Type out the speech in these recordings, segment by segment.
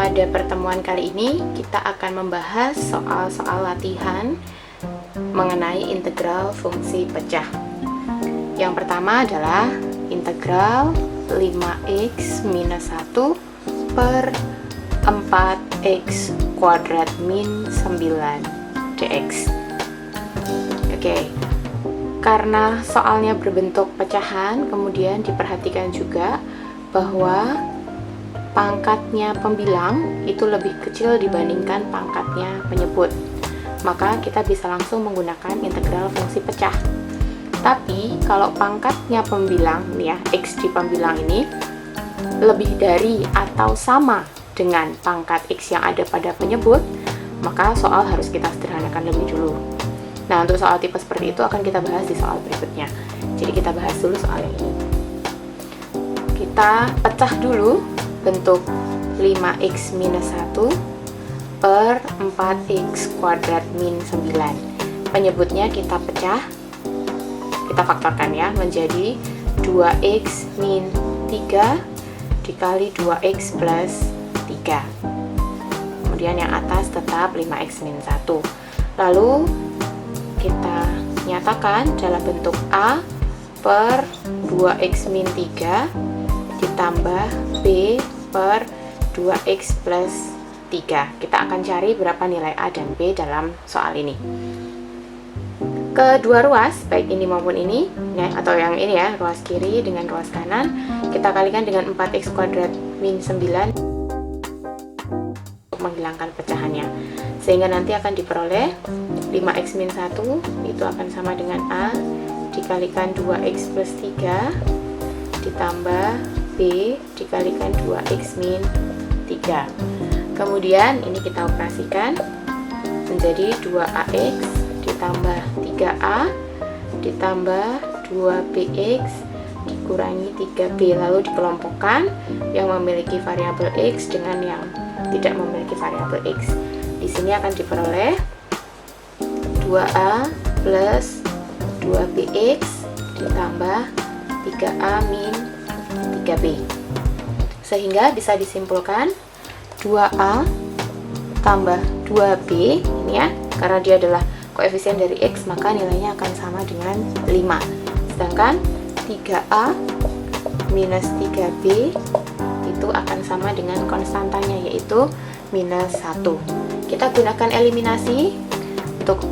pada pertemuan kali ini kita akan membahas soal-soal latihan mengenai integral fungsi pecah. Yang pertama adalah integral 5x minus 1 per 4x kuadrat min 9 dx. Oke, karena soalnya berbentuk pecahan, kemudian diperhatikan juga bahwa pangkatnya pembilang itu lebih kecil dibandingkan pangkatnya penyebut. Maka kita bisa langsung menggunakan integral fungsi pecah. Tapi kalau pangkatnya pembilang nih ya, x di pembilang ini lebih dari atau sama dengan pangkat x yang ada pada penyebut, maka soal harus kita sederhanakan lebih dulu. Nah, untuk soal tipe seperti itu akan kita bahas di soal berikutnya. Jadi kita bahas dulu soal yang ini. Kita pecah dulu bentuk 5x minus 1 per 4x kuadrat min 9. Penyebutnya kita pecah, kita faktorkan ya, menjadi 2x min 3 dikali 2x plus 3. Kemudian yang atas tetap 5x min 1. Lalu kita nyatakan dalam bentuk A per 2x min 3 ditambah B per 2x plus 3. Kita akan cari berapa nilai A dan B dalam soal ini. Kedua ruas, baik ini maupun ini, atau yang ini ya, ruas kiri dengan ruas kanan, kita kalikan dengan 4x kuadrat min 9 untuk menghilangkan pecahannya. Sehingga nanti akan diperoleh 5x min 1 itu akan sama dengan A dikalikan 2x plus 3 ditambah B dikalikan 2x min 3. Kemudian ini kita operasikan menjadi 2ax ditambah 3a ditambah 2bx dikurangi 3b, lalu dikelompokkan yang memiliki variabel x dengan yang tidak memiliki variabel x. Di sini akan diperoleh 2a plus 2bx ditambah 3a min 3b. Sehingga bisa disimpulkan 2a tambah 2b ini ya, karena dia adalah koefisien dari x maka nilainya akan sama dengan 5. Sedangkan 3a minus 3b itu akan sama dengan konstantanya yaitu minus 1. Kita gunakan eliminasi. Untuk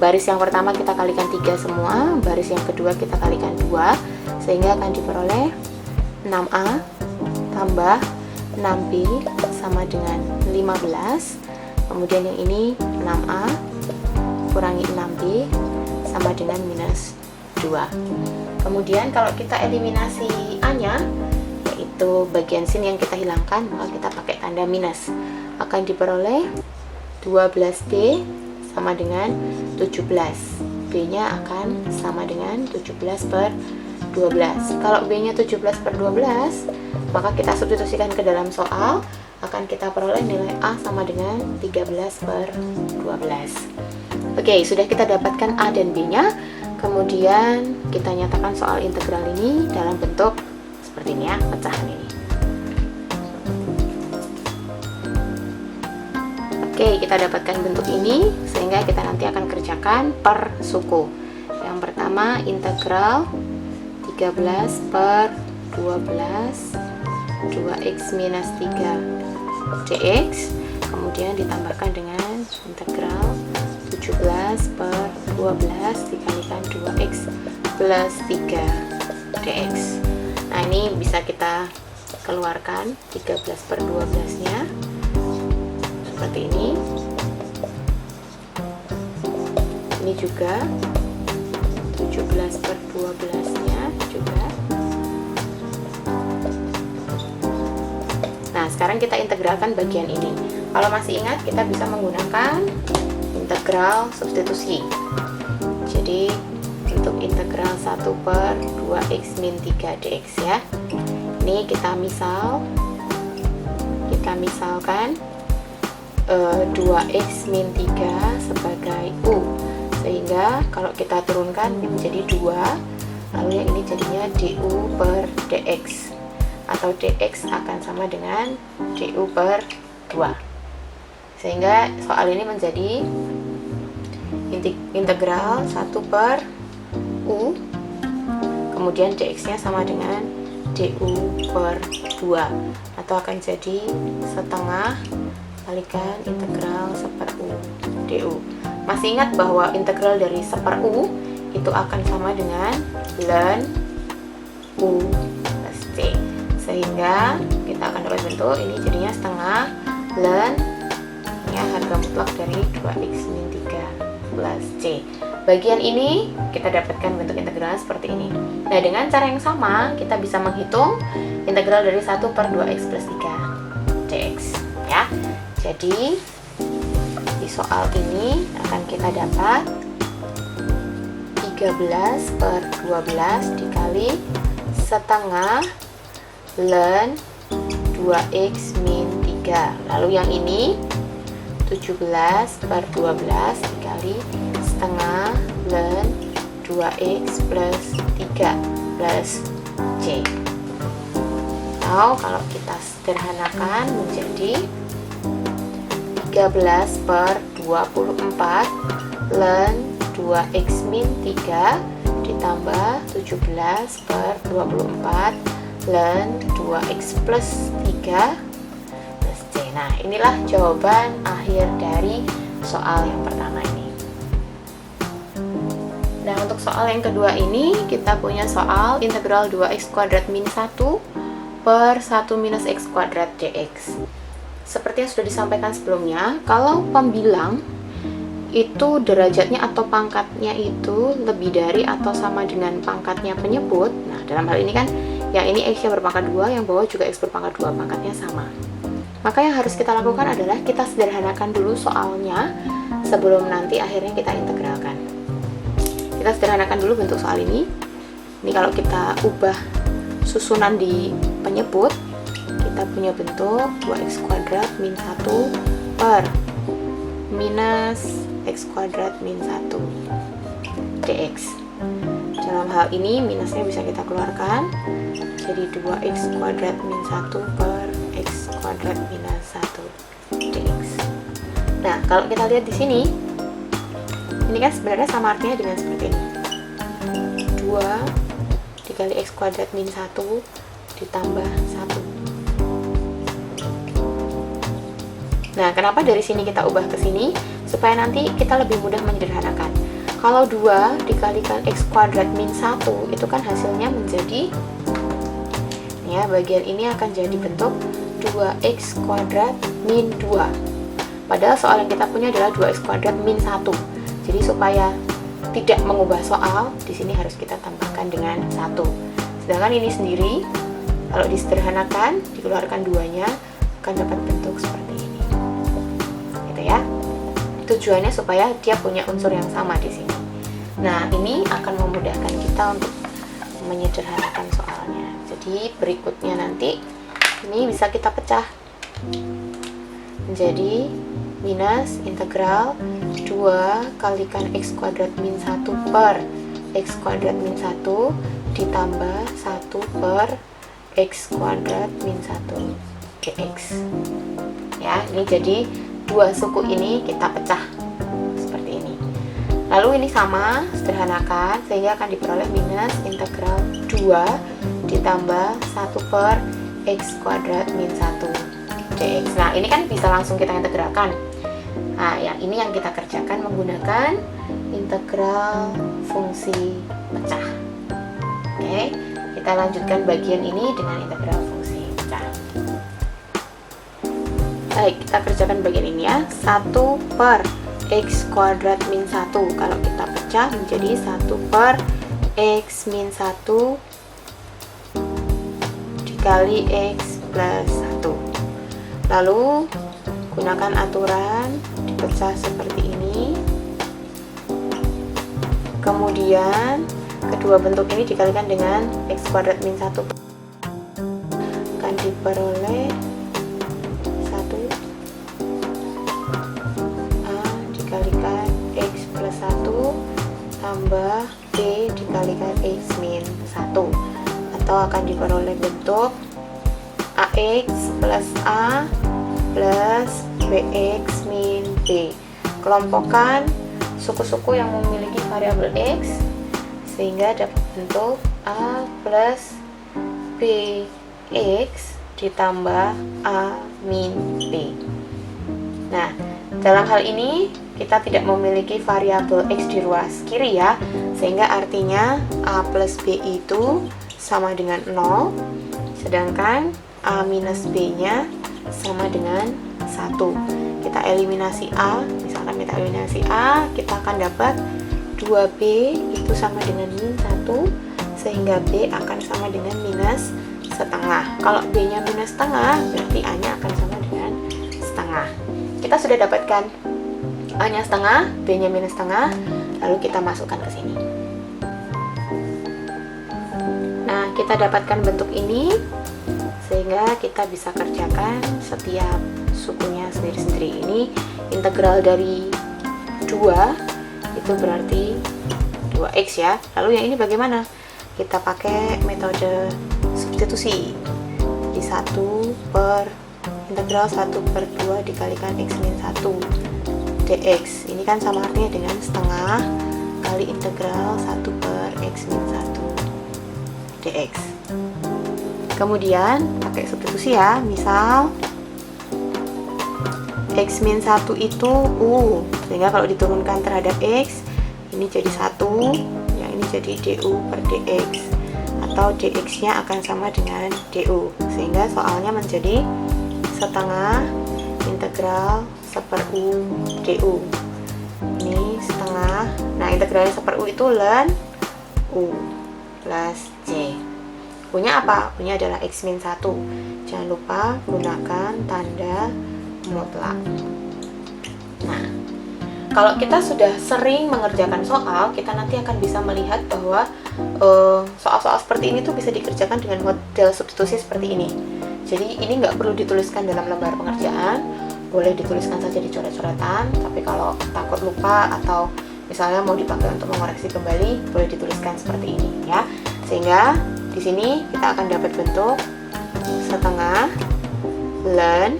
baris yang pertama kita kalikan 3 semua, baris yang kedua kita kalikan 2, sehingga akan diperoleh 6a tambah 6b sama dengan 15. Kemudian yang ini 6a kurangi 6b sama dengan minus 2. Kemudian kalau kita eliminasi a-nya, yaitu bagian sini yang kita hilangkan, maka kita pakai tanda minus. Akan diperoleh 12b sama dengan 17. B-nya akan sama dengan 17 per 12. Kalau B-nya 17 per 12, maka kita substitusikan ke dalam soal, akan kita peroleh nilai A sama dengan 13 per 12. Oke, sudah kita dapatkan A dan B-nya. Kemudian kita nyatakan soal integral ini dalam bentuk seperti ini ya, pecahan ini. Oke, kita dapatkan bentuk ini, sehingga kita nanti akan kerjakan per suku. Yang pertama integral 13 per 12 2x minus 3 dx, kemudian ditambahkan dengan integral 17 per 12 dikalikan 2x plus 3 dx. Nah, ini bisa kita keluarkan 13 per 12 nya seperti ini. Ini juga 17 per 12 nya juga. Nah, sekarang kita integralkan bagian ini. Kalau masih ingat, kita bisa menggunakan integral substitusi. Jadi untuk integral 1 per 2x min 3 dx ya. Ini kita misalkan 2x min 3 sebagai u, sehingga kalau kita turunkan ini menjadi 2, lalu yang ini jadinya du per dx, atau dx akan sama dengan du per 2. Sehingga soal ini menjadi integral 1 per U, kemudian dx-nya sama dengan du per 2, atau akan jadi setengah kalikan integral 1/u du. Masih ingat bahwa integral dari 1/u itu akan sama dengan ln u plus c, sehingga kita akan dapat bentuk ini jadinya setengah ln ya harga mutlak dari 2x min 3 plus c. Bagian ini kita dapatkan bentuk integral seperti ini. Nah, dengan cara yang sama kita bisa menghitung integral dari 1 per 2x plus 3 dx ya. Jadi di soal ini akan kita dapat 13 per 12 dikali setengah ln 2x min 3. Lalu yang ini 17 per 12 dikali setengah ln 2x plus 3 plus c. Atau kalau kita sederhanakan menjadi 13 per 24 ln 2x min 3 ditambah 17 per 24 ln 2x plus 3 plus c. Nah, inilah jawaban akhir dari soal yang pertama ini. Nah, untuk soal yang kedua ini kita punya soal integral 2x kuadrat min 1 per 1 minus x kuadrat dx. Seperti yang sudah disampaikan sebelumnya, kalau pembilang itu derajatnya atau pangkatnya itu lebih dari atau sama dengan pangkatnya penyebut. Nah, dalam hal ini kan yang ini x-nya berpangkat 2, yang bawah juga x berpangkat 2, pangkatnya sama. Maka yang harus kita lakukan adalah kita sederhanakan dulu soalnya sebelum nanti akhirnya kita integralkan. Kita sederhanakan dulu bentuk soal ini. Ini kalau kita ubah susunan di penyebut, kita punya bentuk 2x kuadrat min 1 per minus x kuadrat min 1 dx. Dalam hal ini minusnya bisa kita keluarkan, jadi 2x kuadrat min 1 per x kuadrat minus 1 dx. Nah, kalau kita lihat di sini, ini kan sebenarnya sama artinya dengan seperti ini. 2 dikali x kuadrat min 1 ditambah 1. Nah, kenapa dari sini kita ubah ke sini? Supaya nanti kita lebih mudah menyederhanakan. Kalau 2 dikalikan x kuadrat min 1, itu kan hasilnya menjadi, ya, bagian ini akan jadi bentuk 2x kuadrat min 2. Padahal soal yang kita punya adalah 2x kuadrat min 1. Jadi supaya tidak mengubah soal, di sini harus kita tambahkan dengan 1. Sedangkan ini sendiri, kalau disederhanakan, dikeluarkan 2-nya, akan dapat bentuk seperti ini. Gitu ya. Tujuannya supaya dia punya unsur yang sama di sini. Nah, ini akan memudahkan kita untuk menyederhanakan soalnya. Jadi berikutnya nanti ini bisa kita pecah menjadi minus integral 2 kalikan x kuadrat min 1 per x kuadrat min 1 ditambah 1 per x kuadrat min 1 dx. Ya, ini jadi dua suku ini kita pecah seperti ini. Lalu ini sama, sederhanakan sehingga akan diperoleh minus integral 2 ditambah 1 per x kuadrat min 1 dx. Nah, ini kan bisa langsung kita integralkan. Nah, yang ini yang kita kerjakan menggunakan integral fungsi pecah. Oke, kita lanjutkan bagian ini dengan integral fungsi pecah. Baik, kita kerjakan bagian ini ya. 1 per x kuadrat min 1. Kalau kita pecah menjadi 1 per x min 1 dikali x plus 1. Lalu gunakan aturan, dipecah seperti ini. Kemudian kedua bentuk ini dikalikan dengan x kuadrat min 1 akan diperoleh 1 a dikalikan x plus 1 tambah b dikalikan x min 1, atau akan diperoleh bentuk ax plus a plus bx min b. Kelompokkan suku-suku yang memiliki variabel x sehingga dapat bentuk a plus bx ditambah a min b. Nah, dalam hal ini kita tidak memiliki variabel x di ruas kiri ya, sehingga artinya a plus b itu sama dengan 0, sedangkan a minus b nya sama dengan 1. Kita eliminasi a, misalkan kita eliminasi a, kita akan dapat 2b itu sama dengan min 1, sehingga b akan sama dengan minus setengah. Kalau b nya minus setengah, berarti a nya akan sama dengan setengah. Kita sudah dapatkan a nya setengah, b nya minus setengah, lalu kita masukkan ke sini. Nah, kita dapatkan bentuk ini sehingga kita bisa kerjakan setiap sukunya sendiri-sendiri. Ini integral dari 2 itu berarti 2x ya. Lalu yang ini bagaimana? Kita pakai metode substitusi. Di 1 per integral 1/2 dikalikan x min 1 dx. Ini kan sama artinya dengan setengah kali integral 1 per x min 1 dx. Kemudian pakai substitusi ya. Misal x min 1 itu u, sehingga kalau diturunkan terhadap x, ini jadi 1, yang ini jadi du per dx, atau dx nya akan sama dengan du, sehingga soalnya menjadi setengah integral 1/u du. Ini setengah. Nah, integralnya 1/u itu ln u plus c. U-nya apa? U-nya adalah x min 1. Jangan lupa gunakan tanda mutlak. Nah, kalau kita sudah sering mengerjakan soal, kita nanti akan bisa melihat bahwa soal-soal seperti ini tuh bisa dikerjakan dengan model substitusi seperti ini. Jadi ini nggak perlu dituliskan dalam lembar pengerjaan, boleh dituliskan saja di coret-coretan, tapi kalau takut lupa atau misalnya mau dipakai untuk mengoreksi kembali, boleh dituliskan seperti ini ya. Sehingga di sini kita akan dapat bentuk setengah ln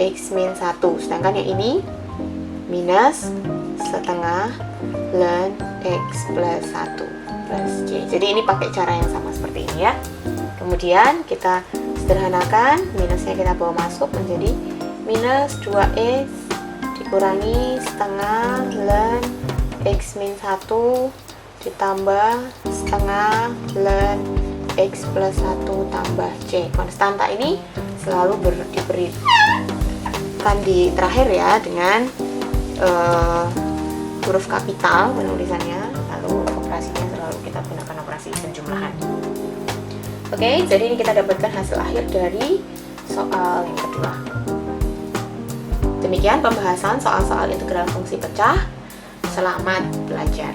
x min 1, sedangkan yang ini minus setengah ln x plus 1 plus c. Jadi ini pakai cara yang sama seperti ini ya. Kemudian kita sederhanakan, minusnya kita bawa masuk menjadi minus 2x dikurangi setengah ln x min 1 ditambah setengah ln x plus 1 tambah c. Konstanta ini selalu diberikan di terakhir ya dengan huruf kapital penulisannya, lalu operasinya selalu kita gunakan operasi penjumlahan. Oke, jadi ini kita dapatkan hasil akhir dari soal yang kedua. Demikian pembahasan soal-soal integral fungsi pecah. Selamat belajar.